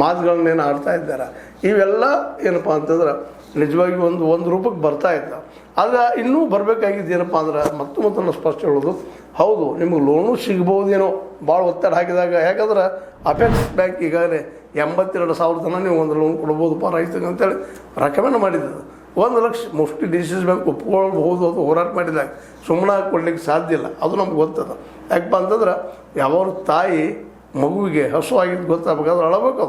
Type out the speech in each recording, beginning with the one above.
ಮಾತುಗಳನ್ನೇನು ಆಡ್ತಾ ಇದ್ದಾರೆ. ಇವೆಲ್ಲ ಏನಪ್ಪ ಅಂತಂದ್ರೆ ನಿಜವಾಗಿ ಒಂದು ರೂಪಕ್ಕೆ ಬರ್ತಾ ಇದ್ದ. ಆಗ ಇನ್ನೂ ಬರಬೇಕಾಗಿದ್ದು ಏನಪ್ಪ ಅಂದ್ರೆ ಮತ್ತೆ ಸ್ಪಷ್ಟ ಹೇಳೋದು, ಹೌದು ನಿಮಗೆ ಲೋನು ಸಿಗ್ಬೋದೇನೋ ಭಾಳ ಒತ್ತಡ ಹಾಕಿದಾಗ. ಯಾಕಂದ್ರೆ ಅಪೆಕ್ಸ್ ಬ್ಯಾಂಕ್ ಈಗಾಗಲೇ 82,000 ತನಕ ನೀವು ಒಂದು ಲೋನ್ ಕೊಡ್ಬೋದಪ್ಪ ರೈತರಿಗೆ ಅಂತೇಳಿ ರೆಕಮೆಂಡ್ ಮಾಡಿದ್ದು. 1 ಲಕ್ಷ ಮೋಸ್ಟ್ಲಿ DCS ಬ್ಯಾಂಕ್ ಒಪ್ಕೊಳ್ಬಹುದು. ಅದು ಹೋರಾಟ ಮಾಡಿದಾಗ ಸುಮ್ಮನೆ ಕೊಡ್ಲಿಕ್ಕೆ ಸಾಧ್ಯ ಇಲ್ಲ, ಅದು ನಮ್ಗೆ ಗೊತ್ತದ. ಯಾಕಪ್ಪ ಅಂತಂದ್ರೆ ಯಾವ ತಾಯಿ ಮಗುವಿಗೆ ಹಸುವಾಗಿದ್ದು ಗೊತ್ತಾಗಬೇಕಾದ್ರೆ ಅಳಬೇಕು.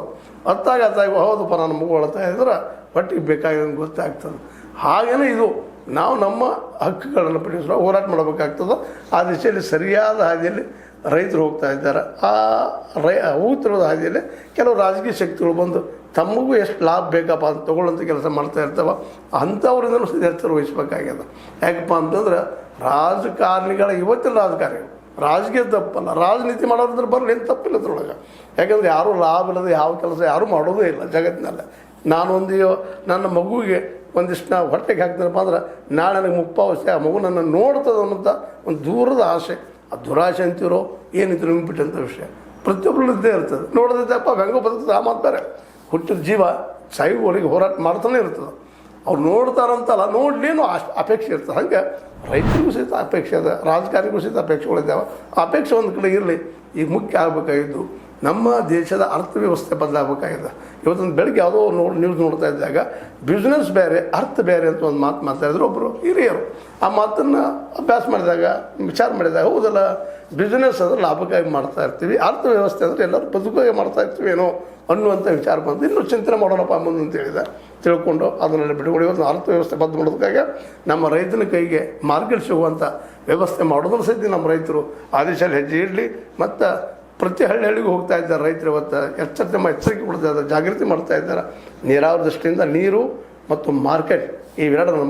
ಅತ್ತಾಗ ಹೌದಪ್ಪ ನನ್ನ ಮಗು ಅಳ್ತಾ ಇದ್ರೆ ಹೊಟ್ಟಿಗೆ ಬೇಕಾಗಿದೆ ಗೊತ್ತಾಗ್ತದೆ. ಹಾಗೇನೆ ಇದು ನಾವು ನಮ್ಮ ಹಕ್ಕುಗಳನ್ನು ಪಡೆಯುವ ಹೋರಾಟ ಮಾಡಬೇಕಾಗ್ತದೆ. ಆ ದಿಶೆಯಲ್ಲಿ ಸರಿಯಾದ ಹಾದಿಯಲ್ಲಿ ರೈತರು ಹೋಗ್ತಾ ಇದ್ದಾರೆ. ಹೋಗ್ತಿರೋದು ಹಾದಿಯಲ್ಲಿ ಕೆಲವು ರಾಜಕೀಯ ಶಕ್ತಿಗಳು ಬಂದು ತಮಗೂ ಎಷ್ಟು ಲಾಭ ಬೇಕಪ್ಪ ಅಂತ ತೊಗೊಳ್ಳೋಂಥ ಕೆಲಸ ಮಾಡ್ತಾ ಇರ್ತವೆ. ಅಂಥವ್ರಿಂದಲೂ ಎಚ್ಚರ ವಹಿಸ್ಬೇಕಾಗ್ಯದ. ಯಾಕಪ್ಪ ಅಂತಂದ್ರೆ ರಾಜಕಾರಣಿಗಳ ಇವತ್ತಿನ ರಾಜಕಾರಣಿಗಳು ರಾಜಕೀಯ ತಪ್ಪಲ್ಲ, ರಾಜನೀತಿ ಮಾಡೋದ್ರ ಬರಲಿ ಏನು ತಪ್ಪಿಲ್ಲ ಅದ್ರೊಳಗೆ. ಯಾಕಂದರೆ ಯಾರೂ ಲಾಭ ಇಲ್ಲದೆ ಯಾವ ಕೆಲಸ ಯಾರೂ ಮಾಡೋದೇ ಇಲ್ಲ ಜಗತ್ತಿನಲ್ಲ. ನನ್ನ ಮಗುವಿಗೆ ಒಂದಿಷ್ಟು ನಾವು ಹೊಟ್ಟೆಗೆ ಹಾಕ್ತೀನಪ್ಪ ಅಂದ್ರೆ ನಾಳೆ ನನಗೆ ಮುಪ್ಪಾವಸ್ಥೆ ಆ ಮಗು ನನ್ನ ನೋಡ್ತದೆ ಅನ್ನೋಂಥ ಒಂದು ದೂರದ ಆಸೆ. ಆ ದುರಾಸೆ ಅಂತೀರೋ ಏನಿದ್ರು ನಿಂಬಿಟ್ಟಂಥ ವಿಷಯ ಪ್ರತಿಯೊಬ್ಬರು ಇದ್ದೇ ಇರ್ತದೆ. ನೋಡೋದಪ್ಪ ಹೆಂಗೋ ಬದುಕ್ತದೆ, ಆ ಮಾತು ಬೇರೆ. ಹುಟ್ಟಿದ ಜೀವ ಸಾಯುವವರೆಗೆ ಹೋರಾಟ ಮಾಡ್ತಾನೆ ಇರ್ತದೆ. ಅವ್ರು ನೋಡ್ತಾರಂತಲ್ಲ, ನೋಡಲೇನು ಅಪೇಕ್ಷೆ ಇರ್ತದೆ. ಹಂಗೆ ರೈತರಿಗೂ ಸಹಿತ ಅಪೇಕ್ಷೆ ಅದ, ರಾಜಕಾರಣಿಗೂ ಸಹಿತ ಅಪೇಕ್ಷೆಗಳಿದ್ದಾವೆ. ಆ ಅಪೇಕ್ಷೆ ಒಂದು ಕಡೆ ಇರಲಿ. ಈಗ ಮುಖ್ಯ ಆಗಬೇಕಾಗಿದ್ದು ನಮ್ಮ ದೇಶದ ಅರ್ಥವ್ಯವಸ್ಥೆ ಬದಲಾಗಬೇಕಾಗಿದೆ. ಇವತ್ತೊಂದು ಬೆಳಗ್ಗೆ ಯಾವುದೋ ನ್ಯೂಸ್ ನೋಡ್ತಾ ಇದ್ದಾಗ ಬಿಸ್ನೆಸ್ ಬೇರೆ ಅರ್ಥ ಬೇರೆ ಅಂತ ಒಂದು ಮಾತು ಮಾತಾಡಿದ್ರು ಒಬ್ಬರು ಹಿರಿಯರು. ಆ ಮಾತನ್ನು ಅಭ್ಯಾಸ ಮಾಡಿದಾಗ ವಿಚಾರ ಮಾಡಿದಾಗ ಹೌದಲ್ಲ, ಬಿಸ್ನೆಸ್ ಅಂದರೆ ಲಾಭಕ್ಕಾಗಿ ಮಾಡ್ತಾ ಇರ್ತೀವಿ, ಅರ್ಥವ್ಯವಸ್ಥೆ ಅಂದರೆ ಎಲ್ಲರೂ ಬದುಕಾಗಿ ಮಾಡ್ತಾ ಇರ್ತೀವಿ ಏನೋ ಅನ್ನುವಂಥ ವಿಚಾರ ಬಂದು ಇನ್ನೂ ಚಿಂತನೆ ಮಾಡೋಣಪ್ಪ ಮುಂದೆ ಅಂತ ಹೇಳಿದೆ. ತಿಳ್ಕೊಂಡು ಅದನ್ನೆಲ್ಲ ಬಿಡುಗಡೆ ಇವತ್ತು ಅರ್ಥವ್ಯವಸ್ಥೆ ಬದ್ದು ಮಾಡೋದಕ್ಕಾಗಿ ನಮ್ಮ ರೈತನ ಕೈಗೆ ಮಾರ್ಕೆಟ್ ಸಿಗುವಂಥ ವ್ಯವಸ್ಥೆ ಮಾಡೋದ್ರ ಸಹಿತ ನಮ್ಮ ರೈತರು ಆ ದಿಶೆಯಲ್ಲಿ ಹೆಜ್ಜೆ ಇಡಲಿ. ಮತ್ತು ಪ್ರತಿ ಹಳ್ಳಿಗೂ ಹೋಗ್ತಾ ಇದ್ದಾರೆ ರೈತರು. ಇವತ್ತು ಎಚ್ಚರಿಕೆ ಕೊಡ್ತಾ ಇದ್ದಾರೆ, ಜಾಗೃತಿ ಮಾಡ್ತಾ ಇದ್ದಾರೆ. ನೀರಾವರಿ ದೃಷ್ಟಿಯಿಂದ ನೀರು ಮತ್ತು ಮಾರ್ಕೆಟ್ ಇವೆರಡು